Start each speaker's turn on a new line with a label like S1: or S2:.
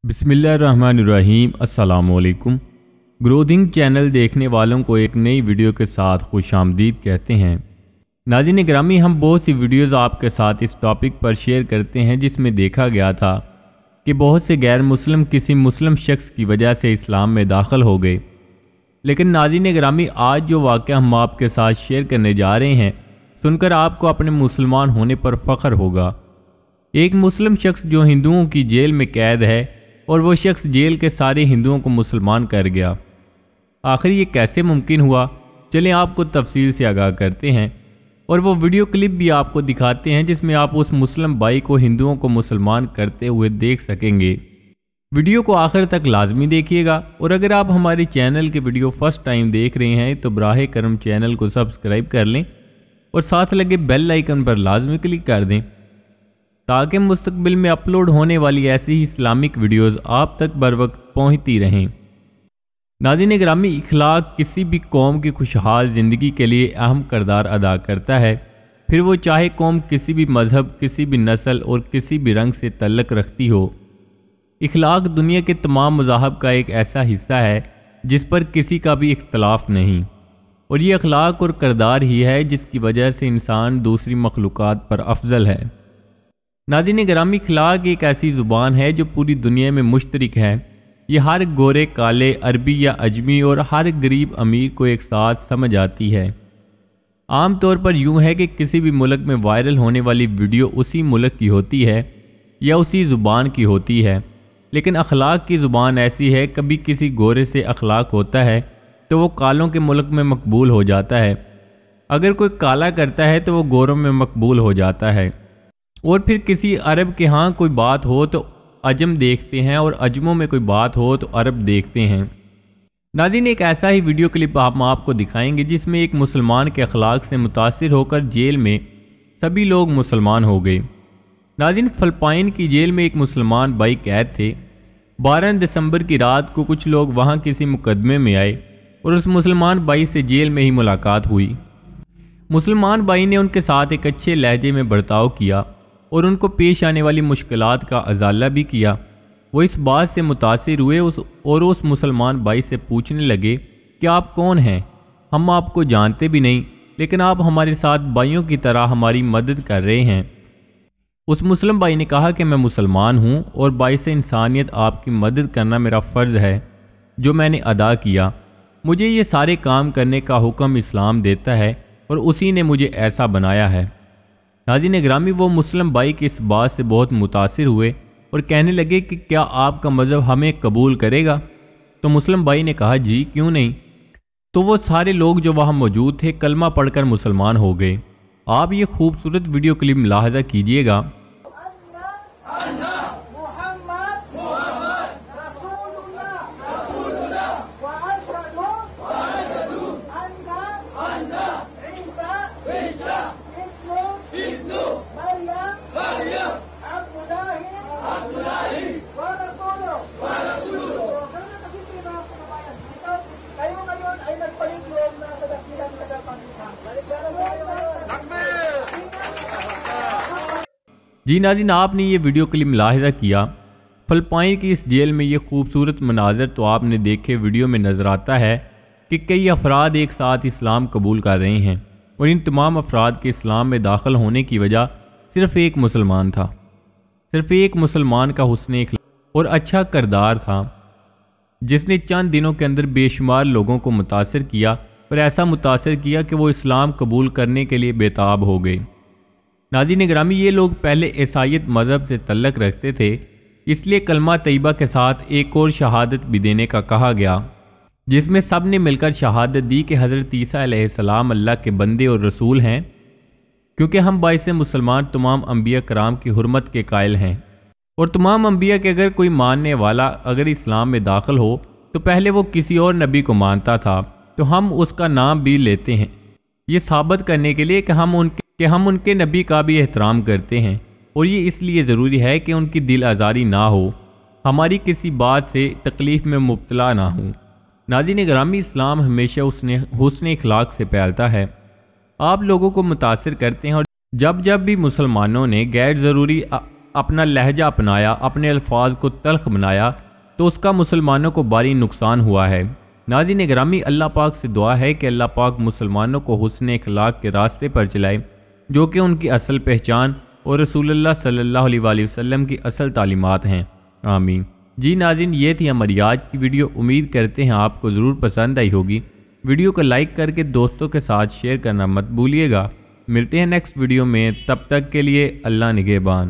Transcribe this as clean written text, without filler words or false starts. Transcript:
S1: बिस्मिल्लाहिर्रहमानिर्रहीम। अस्सलामुअलैकुम। ग्रोथिंग चैनल देखने वालों को एक नई वीडियो के साथ खुशामदीद कहते हैं। नाज़रीन ग्रामी, हम बहुत सी वीडियोस आपके साथ इस टॉपिक पर शेयर करते हैं जिसमें देखा गया था कि बहुत से गैर मुस्लिम किसी मुस्लिम शख्स की वजह से इस्लाम में दाखिल हो गए। लेकिन नाज़रीन ग्रामी, आज जो वाक़या हम आपके साथ शेयर करने जा रहे हैं, सुनकर आपको अपने मुसलमान होने पर फ़ख्र होगा। एक मुस्लिम शख्स जो हिंदुओं की जेल में कैद है और वो शख्स जेल के सारे हिंदुओं को मुसलमान कर गया। आखिर ये कैसे मुमकिन हुआ, चलें आपको तफसील से आगाह करते हैं और वो वीडियो क्लिप भी आपको दिखाते हैं जिसमें आप उस मुस्लिम भाई को हिंदुओं को मुसलमान करते हुए देख सकेंगे। वीडियो को आखिर तक लाजमी देखिएगा और अगर आप हमारे चैनल के वीडियो फर्स्ट टाइम देख रहे हैं तो बराह करम चैनल को सब्सक्राइब कर लें और साथ लगे बेल आइकन पर लाजमी क्लिक कर दें ताकि मुस्तकबिल में अपलोड होने वाली ऐसी ही इस्लामिक वीडियोस आप तक बर वक्त पहुँचती रहें। नाज़रीन ग्रामी, इखलाक किसी भी कौम की खुशहाल ज़िंदगी के लिए अहम किरदार अदा करता है, फिर वो चाहे कौम किसी भी मज़हब, किसी भी नस्ल और किसी भी रंग से तल्लुक़ रखती हो। इखलाक दुनिया के तमाम मज़ाहब का एक ऐसा हिस्सा है जिस पर किसी का भी इख्तलाफ नहीं, और ये अखलाक और किरदार ही है जिसकी वजह से इंसान दूसरी मखलूक़ात पर अफजल है। नाज़रीन ग्रामी, इखलाक एक ऐसी ज़ुबान है जो पूरी दुनिया में मुश्तरक है। ये हर गोरे, काले, अरबी या अजमी और हर गरीब अमीर को एक साथ समझ आती है। आम तौर पर यूँ है कि किसी भी मुल्क में वायरल होने वाली वीडियो उसी मुल्क की होती है या उसी ज़ुबान की होती है, लेकिन अखलाक की ज़ुबान ऐसी है, कभी किसी गोरे से अखलाक होता है तो वो कालों के मुल्क में मकबूल हो जाता है, अगर कोई काला करता है तो वो गोरों में मकबूल हो जाता है, और फिर किसी अरब के यहाँ कोई बात हो तो अजम देखते हैं और अजमों में कोई बात हो तो अरब देखते हैं। नाज़रीन, एक ऐसा ही वीडियो क्लिप हम आपको दिखाएंगे जिसमें एक मुसलमान के अखलाक से मुतासिर होकर जेल में सभी लोग मुसलमान हो गए। नाज़रीन, फ़िलिपाइन की जेल में एक मुसलमान भाई कैद थे। 12 दिसंबर की रात को कुछ लोग वहाँ किसी मुकदमे में आए और उस मुसलमान भाई से जेल में ही मुलाकात हुई। मुसलमान भाई ने उनके साथ एक अच्छे लहजे में बर्ताव किया और उनको पेश आने वाली मुश्किलात का अजाला भी किया। वो इस बात से मुतासिर हुए उस मुसलमान भाई से पूछने लगे कि आप कौन हैं, हम आपको जानते भी नहीं, लेकिन आप हमारे साथ भाइयों की तरह हमारी मदद कर रहे हैं। उस मुस्लिम भाई ने कहा कि मैं मुसलमान हूँ और बाइस इंसानियत आपकी मदद करना मेरा फ़र्ज़ है जो मैंने अदा किया। मुझे ये सारे काम करने का हुक्म इस्लाम देता है और उसी ने मुझे ऐसा बनाया है। नाज़रीन ग्रामी, वो मुस्लिम भाई की इस बात से बहुत मुतासिर हुए और कहने लगे कि क्या आपका मज़हब हमें कबूल करेगा? तो मुस्लिम भाई ने कहा, जी क्यों नहीं। तो वो सारे लोग जो वहाँ मौजूद थे कलमा पढ़कर मुसलमान हो गए। आप ये खूबसूरत वीडियो क्लिप मुलाहज़ा कीजिएगा। जी नाज़रीन, आपने ये वीडियो क्लिप मुलाहिज़ा किया। फ़िलिपाइन की इस जेल में ये खूबसूरत मनाज़र तो आपने देखे। वीडियो में नज़र आता है कि कई अफराद एक साथ इस्लाम कबूल कर रहे हैं और इन तमाम अफराद के इस्लाम में दाखिल होने की वजह सिर्फ़ एक मुसलमान था। सिर्फ़ एक मुसलमान का हुस्न इखलाक और अच्छा किरदार था जिसने चंद दिनों के अंदर बेशुमार लोगों को मुतासिर किया और ऐसा मुतासिर किया कि वो इस्लाम कबूल करने के लिए बेताब हो गए। नाज़रीन ग्रामी, ये लोग पहले ईसाईयत मज़हब से तल्लुक़ रखते थे, इसलिए कलमा तैयबा के साथ एक और शहादत भी देने का कहा गया जिसमें सब ने मिलकर शहादत दी कि हज़रत ईसा अलैहिस्सलाम अल्लाह के बंदे और रसूल हैं, क्योंकि हम बाइस मुसलमान तमाम अम्बिया कराम की हुर्मत के कायल हैं और तमाम अम्बिया के अगर कोई मानने वाला अगर इस्लाम में दाखिल हो तो पहले वो किसी और नबी को मानता था तो हम उसका नाम भी लेते हैं, ये साबित करने के लिए कि हम उनके नबी का भी एहतराम करते हैं, और ये इसलिए ज़रूरी है कि उनकी दिल आज़ारी ना हो, हमारी किसी बात से तकलीफ़ में मुब्तला ना हो। नाज़रीन ग्रामी, इस्लाम हमेशा हुस्न इखलाक से फैलता है, आप लोगों को मुतासिर करते हैं और जब जब भी मुसलमानों ने गैर ज़रूरी اپنا لہجہ اپنایا، اپنے الفاظ کو تلخ بنایا تو اس کا مسلمانوں کو بھاری نقصان ہوا ہے۔ ناظرین گرامی، اللہ پاک سے دعا ہے کہ اللہ پاک مسلمانوں کو حسن اخلاق کے راستے پر چلائے، جو کہ ان کی اصل پہچان اور رسول اللہ صلی اللہ علیہ وآلہ وسلم کی اصل تعلیمات ہیں۔ آمین۔ جی ناظرین، یہ تھی ہماری آج کی ویڈیو۔ امید کرتے ہیں آپ کو ضرور پسند آئی ہوگی۔ ویڈیو کو لائک کر کے دوستوں کے ساتھ شیئر کرنا مت بھولیے گا۔ ملتے ہیں نیکسٹ ویڈیو میں، تب تک کے لیے اللہ نگہبان۔